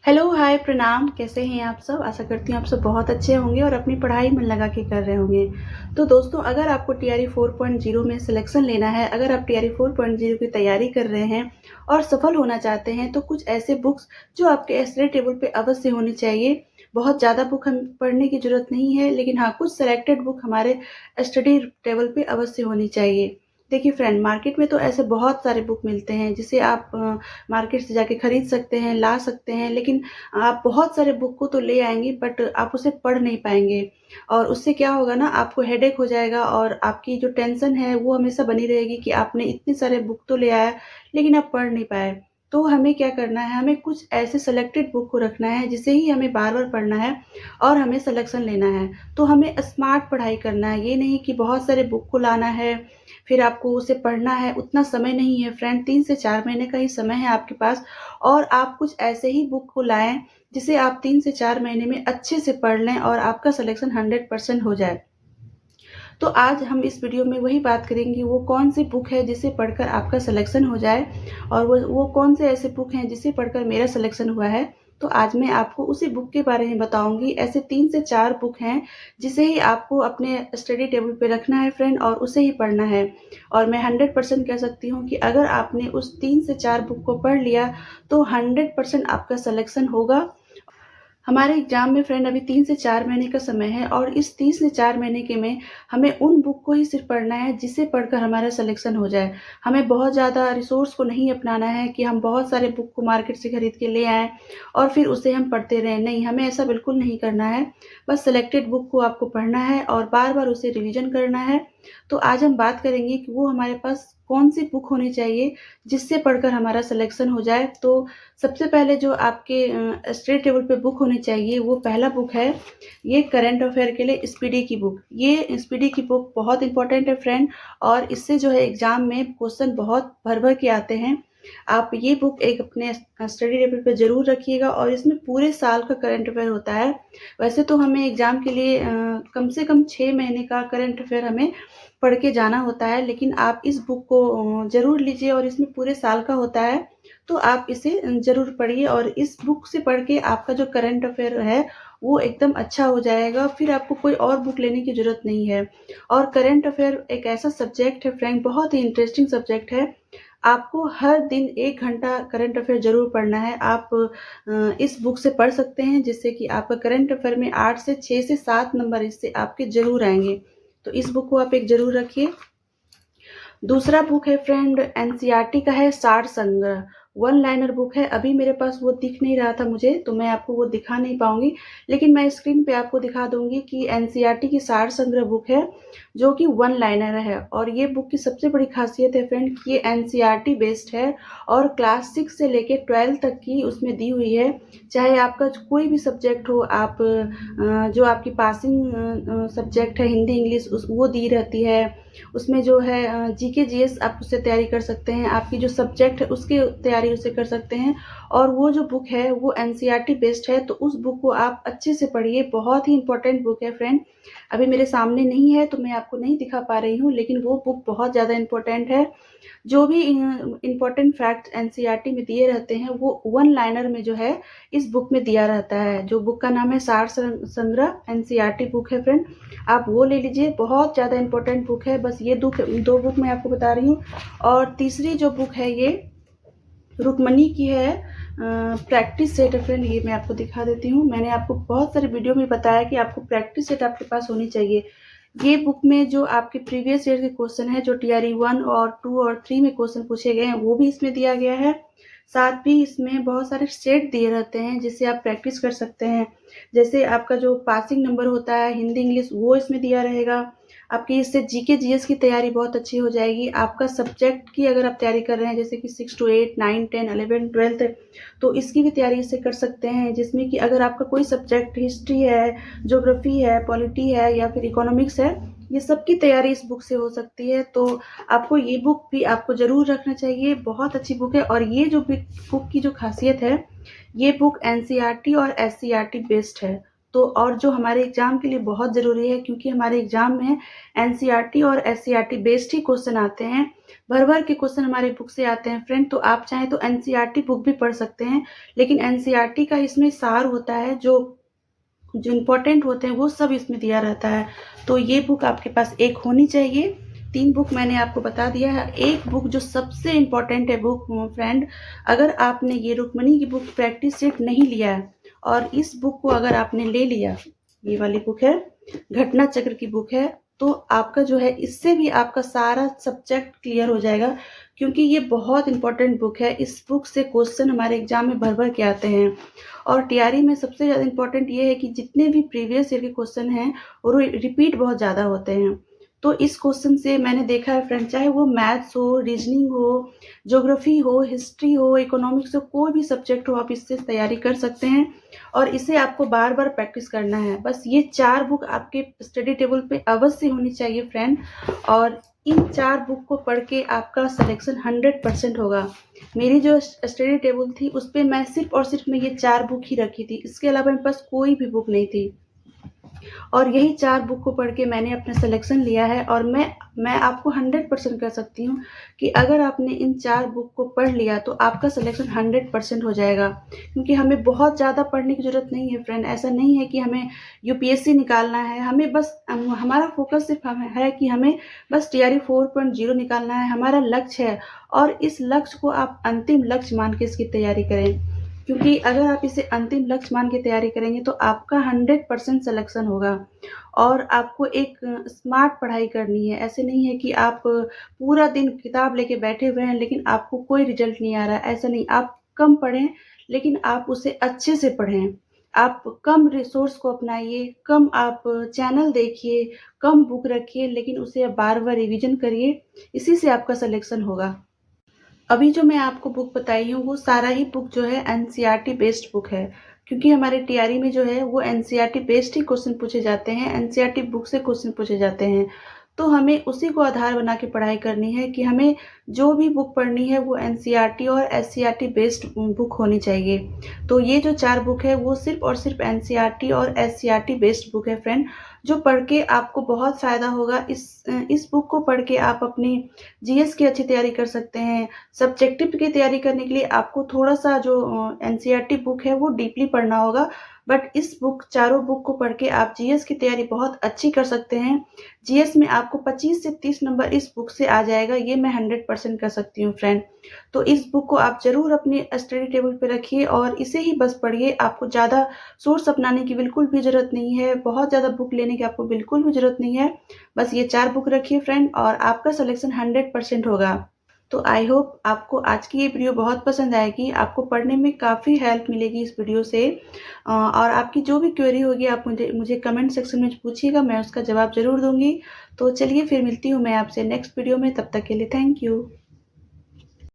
Hello, हाय, प्रणाम। कैसे हैं आप सब? आशा करती हूँ आप सब बहुत अच्छे होंगे और अपनी पढ़ाई मन लगा के कर रहे होंगे। तो दोस्तों, अगर आपको टीआरई 4.0 में सिलेक्शन लेना है, अगर आप टीआरई 4.0 की तैयारी कर रहे हैं और सफल होना चाहते हैं, तो कुछ ऐसे बुक्स जो आपके स्टडी टेबल पे अवश्य होनी चाहिए। बहुत ज़्यादा बुक हम पढ़ने की ज़रूरत नहीं है, लेकिन हाँ, कुछ सेलेक्टेड बुक हमारे स्टडी टेबल पे अवश्य होनी चाहिए। देखिए फ्रेंड, मार्केट में तो ऐसे बहुत सारे बुक मिलते हैं जिसे आप मार्केट से जाके खरीद सकते हैं, ला सकते हैं, लेकिन आप बहुत सारे बुक को तो ले आएँगे बट आप उसे पढ़ नहीं पाएँगे और उससे क्या होगा ना, आपको हेडेक हो जाएगा और आपकी जो टेंशन है वो हमेशा बनी रहेगी कि आपने इतने सारे बुक तो ले आया लेकिन आप पढ़ नहीं पाए। तो हमें क्या करना है, हमें कुछ ऐसे सेलेक्टेड बुक को रखना है जिसे ही हमें बार-बार पढ़ना है और हमें सिलेक्शन लेना है। तो हमें स्मार्ट पढ़ाई करना है, ये नहीं कि बहुत सारे बुक को लाना है, फिर आपको उसे पढ़ना है, उतना समय नहीं है फ्रेंड, 3 से 4 महीने का ही समय है आपके पास और आप कुछ ऐसे ही बुक को लाएँ जिसे आप 3 से 4 महीने में अच्छे से पढ़ लें और आपका सिलेक्शन 100% हो जाए। तो आज हम इस वीडियो में वही बात करेंगे, वो कौन-सी बुक है जिसे पढ़कर आपका सिलेक्शन हो जाए और वो कौन से ऐसे बुक हैं जिसे पढ़कर मेरा सिलेक्शन हुआ है। तो आज मैं आपको उसी बुक के बारे में बताऊँगी। ऐसे 3 से 4 बुक हैं जिसे ही आपको अपने स्टडी टेबल पे रखना है फ्रेंड और उसे ही पढ़ना है। और मैं 100% कह सकती हूँ कि अगर आपने उस 3 से 4 बुक को पढ़ लिया तो 100% आपका सिलेक्शन होगा। हमारे एग्ज़ाम में फ्रेंड अभी 3 से 4 महीने का समय है और इस 3 से 4 महीने के में हमें उन बुक को ही सिर्फ़ पढ़ना है जिसे पढ़कर हमारा सिलेक्शन हो जाए। हमें बहुत ज़्यादा रिसोर्स को नहीं अपनाना है कि हम बहुत सारे बुक को मार्केट से खरीद के ले आएँ और फिर उसे हम पढ़ते रहें। नहीं, हमें ऐसा बिल्कुल नहीं करना है। बस सेलेक्टेड बुक को आपको पढ़ना है और बार-बार उसे रिवीज़न करना है। तो आज हम बात करेंगे कि वो हमारे पास कौन-सी बुक होनी चाहिए जिससे पढ़कर हमारा सिलेक्शन हो जाए। तो सबसे पहले जो आपके स्टडी टेबल पे बुक होनी चाहिए, वो पहला बुक है, ये करंट अफेयर के लिए स्पीडी की बुक। ये स्पीडी की बुक बहुत इम्पोर्टेंट है फ्रेंड और इससे जो है एग्ज़ाम में क्वेश्चन बहुत भर-भर के आते हैं। आप ये बुक एक अपने स्टडी टेबल पे ज़रूर रखिएगा और इसमें पूरे साल का करंट अफेयर होता है। वैसे तो हमें एग्ज़ाम के लिए कम से कम 6 महीने का करंट अफेयर हमें पढ़ के जाना होता है, लेकिन आप इस बुक को ज़रूर लीजिए और इसमें पूरे साल का होता है। तो आप इसे ज़रूर पढ़िए और इस बुक से पढ़ के आपका जो करंट अफेयर है, वो एकदम अच्छा हो जाएगा, फिर आपको कोई और बुक लेने की ज़रूरत नहीं है। और करंट अफेयर एक ऐसा सब्जेक्ट है फ्रेंड, बहुत ही इंटरेस्टिंग सब्जेक्ट है। आपको हर दिन 1 घंटा करंट अफेयर ज़रूर पढ़ना है। आप इस बुक से पढ़ सकते हैं जिससे कि आपका करंट अफेयर में 8 से 6 से 7 नंबर इससे आपके ज़रूर आएँगे। तो इस बुक को आप एक ज़रूर रखिए। दूसरा बुक है फ्रेंड, एनसीईआरटी का है सार संग्रह। वन लाइनर बुक है। अभी मेरे पास वो दिख नहीं रहा था मुझे, तो मैं आपको वो दिखा नहीं पाऊँगी, लेकिन मैं स्क्रीन पे आपको दिखा दूँगी कि एनसीईआरटी की सार संग्रह बुक है, जो कि वन लाइनर है और ये बुक की सबसे बड़ी ख़ासियत है फ्रेंड कि ये एनसीईआरटी बेस्ड है और क्लास 6 से लेके 12 तक की उसमें दी हुई है। चाहे आपका कोई भी सब्जेक्ट हो, आप जो आपकी पासिंग सब्जेक्ट है हिंदी, इंग्लिश उस वो दी रहती है। उसमें जो है जीके जीएस आप उससे तैयारी कर सकते हैं, आपकी जो सब्जेक्ट है उसकी तैयारी उससे कर सकते हैं और वो जो बुक है वो एनसीईआरटी बेस्ड है, तो उस बुक को आप अच्छे से पढ़िए। बहुत ही इम्पोर्टेंट बुक है फ्रेंड। अभी मेरे सामने नहीं है तो मैं आपको नहीं दिखा पा रही हूँ, लेकिन वो बुक बहुत ज़्यादा इम्पोर्टेंट है। जो भी इम्पोर्टेंट फैक्ट एनसीईआरटी में दिए रहते हैं वो वन लाइनर में जो है इस बुक में दिया रहता है। जो बुक का नाम है सार संग्रह, एनसीईआरटी बुक है फ्रेंड, आप वो ले लीजिए। बहुत ज़्यादा इम्पोर्टेंट बुक है। बस ये 2 बुक मैं आपको बता रही हूँ। और तीसरी जो बुक है ये रुक्मणी की है, प्रैक्टिस सेट है फ्रेंड। ये मैं आपको दिखा देती हूँ। मैंने आपको बहुत सारे वीडियो में बताया कि आपको प्रैक्टिस सेट आपके पास होनी चाहिए। ये बुक में जो आपके प्रीवियस ईयर के क्वेश्चन है, जो टीआरई 1 और 2 और 3 में क्वेश्चन पूछे गए हैं, वो भी इसमें दिया गया है। साथ ही इसमें बहुत सारे सेट दिए रहते हैं जिससे आप प्रैक्टिस कर सकते हैं। जैसे आपका जो पासिंग नंबर होता है हिंदी इंग्लिश, वो इसमें दिया रहेगा। आपकी इससे जीके जीएस की तैयारी बहुत अच्छी हो जाएगी। आपका सब्जेक्ट की अगर आप तैयारी कर रहे हैं जैसे कि 6 to 8, 9, 10, 11, 12, तो इसकी भी तैयारी इससे कर सकते हैं। जिसमें कि अगर आपका कोई सब्जेक्ट हिस्ट्री है, ज्योग्राफी है, पॉलिटी है या फिर इकोनॉमिक्स है, ये सब की तैयारी इस बुक से हो सकती है। तो आपको ये बुक भी आपको ज़रूर रखना चाहिए। बहुत अच्छी बुक है और ये जो बुक की जो खासियत है, ये बुक एनसीईआरटी और एससीईआरटी बेस्ड है। तो और जो हमारे एग्ज़ाम के लिए बहुत ज़रूरी है, क्योंकि हमारे एग्ज़ाम में एनसीईआरटी और एससीईआरटी बेस्ड ही क्वेश्चन आते हैं। भर-भर के क्वेश्चन हमारी बुक से आते हैं फ्रेंड। तो आप चाहें तो एनसीईआरटी बुक भी पढ़ सकते हैं, लेकिन एनसीईआरटी का इसमें सार होता है, जो इम्पोर्टेंट होते हैं वो सब इसमें दिया रहता है। तो ये बुक आपके पास एक होनी चाहिए। 3 बुक मैंने आपको बता दिया है। एक बुक जो सबसे इम्पोर्टेंट है बुक फ्रेंड, अगर आपने ये रुक्मिणी की बुक प्रैक्टिस सेट नहीं लिया है और इस बुक को अगर आपने ले लिया, ये वाली बुक है, घटना चक्र की बुक है, तो आपका जो है इससे भी आपका सारा सब्जेक्ट क्लियर हो जाएगा, क्योंकि ये बहुत इम्पोर्टेंट बुक है। इस बुक से क्वेश्चन हमारे एग्जाम में भर-भर के आते हैं। और टीआरई में सबसे ज़्यादा इम्पोर्टेंट ये है कि जितने भी प्रीवियस ईयर के क्वेश्चन हैं वो रिपीट बहुत ज़्यादा होते हैं। तो इस क्वेश्चन से मैंने देखा है फ्रेंड, चाहे वो मैथ्स हो, रीजनिंग हो, ज्योग्राफी हो, हिस्ट्री हो, इकोनॉमिक्स हो, कोई भी सब्जेक्ट हो, आप इससे तैयारी कर सकते हैं और इसे आपको बार-बार प्रैक्टिस करना है। बस ये 4 बुक आपके स्टडी टेबल पे अवश्य होनी चाहिए फ्रेंड, और इन 4 बुक को पढ़ के आपका सिलेक्शन 100% होगा। मेरी जो स्टडी टेबल थी उस पे मैं सिर्फ़ और सिर्फ़ मैं ये 4 बुक ही रखी थी, इसके अलावा मेरे पास कोई भी बुक नहीं थी। और यही 4 बुक को पढ़ के मैंने अपना सिलेक्शन लिया है, और मैं आपको 100% कह सकती हूँ कि अगर आपने इन 4 बुक को पढ़ लिया तो आपका सिलेक्शन 100% हो जाएगा। क्योंकि हमें बहुत ज़्यादा पढ़ने की ज़रूरत नहीं है फ्रेंड, ऐसा नहीं है कि हमें यूपीएससी निकालना है, हमें बस हमारा फोकस सिर्फ है कि हमें बस टीआरई 4.0 निकालना है, हमारा लक्ष्य है। और इस लक्ष्य को आप अंतिम लक्ष्य मान के इसकी तैयारी करें, क्योंकि अगर आप इसे अंतिम लक्ष्य मान के तैयारी करेंगे तो आपका 100% सिलेक्शन होगा। और आपको एक स्मार्ट पढ़ाई करनी है, ऐसे नहीं है कि आप पूरा दिन किताब लेके बैठे हुए हैं लेकिन आपको कोई रिजल्ट नहीं आ रहा है, ऐसा नहीं। आप कम पढ़ें लेकिन आप उसे अच्छे से पढ़ें। आप कम रिसोर्स को अपनाइए, कम आप चैनल देखिए, कम बुक रखिए, लेकिन उसे बार-बार रिवीजन करिए, इसी से आपका सिलेक्शन होगा। अभी जो मैं आपको बुक बताई हूँ वो सारा ही बुक जो है एनसीईआरटी बेस्ड बुक है, क्योंकि हमारे टीआरई में जो है वो एनसीईआरटी बेस्ड ही क्वेश्चन पूछे जाते हैं, एनसीईआरटी बुक से क्वेश्चन पूछे जाते हैं। तो हमें उसी को आधार बना के पढ़ाई करनी है कि हमें जो भी बुक पढ़नी है वो एनसीईआरटी और एससीईआरटी बेस्ड बुक होनी चाहिए। तो ये जो 4 बुक है वो सिर्फ़ और सिर्फ़ एनसीईआरटी और एससीईआरटी बेस्ड बुक है फ्रेंड, जो पढ़ के आपको बहुत फ़ायदा होगा। इस बुक को पढ़ के आप अपनी जीएस की अच्छी तैयारी कर सकते हैं। सब्जेक्टिव की तैयारी करने के लिए आपको थोड़ा-सा जो एनसीईआरटी बुक है वो डीपली पढ़ना होगा, बट इस बुक चारों बुक को पढ़ के आप जीएस की तैयारी बहुत अच्छी कर सकते हैं। जीएस में आपको 25 से 30 नंबर इस बुक से आ जाएगा, ये मैं 100% कह सकती हूँ फ्रेंड। तो इस बुक को आप ज़रूर अपनी स्टडी टेबल पे रखिए और इसे ही बस पढ़िए। आपको ज़्यादा सोर्स अपनाने की बिल्कुल भी ज़रूरत नहीं है, बहुत ज़्यादा बुक लेने की आपको बिल्कुल भी ज़रूरत नहीं है। बस ये 4 बुक रखिए फ्रेंड और आपका सिलेक्शन 100% होगा। तो आई होप आपको आज की ये वीडियो बहुत पसंद आएगी, आपको पढ़ने में काफ़ी हेल्प मिलेगी इस वीडियो से। और आपकी जो भी क्वेरी होगी आप मुझे मुझे कमेंट सेक्शन में पूछिएगा, मैं उसका जवाब ज़रूर दूँगी। तो चलिए फिर मिलती हूँ मैं आपसे नेक्स्ट वीडियो में, तब तक के लिए थैंक यू।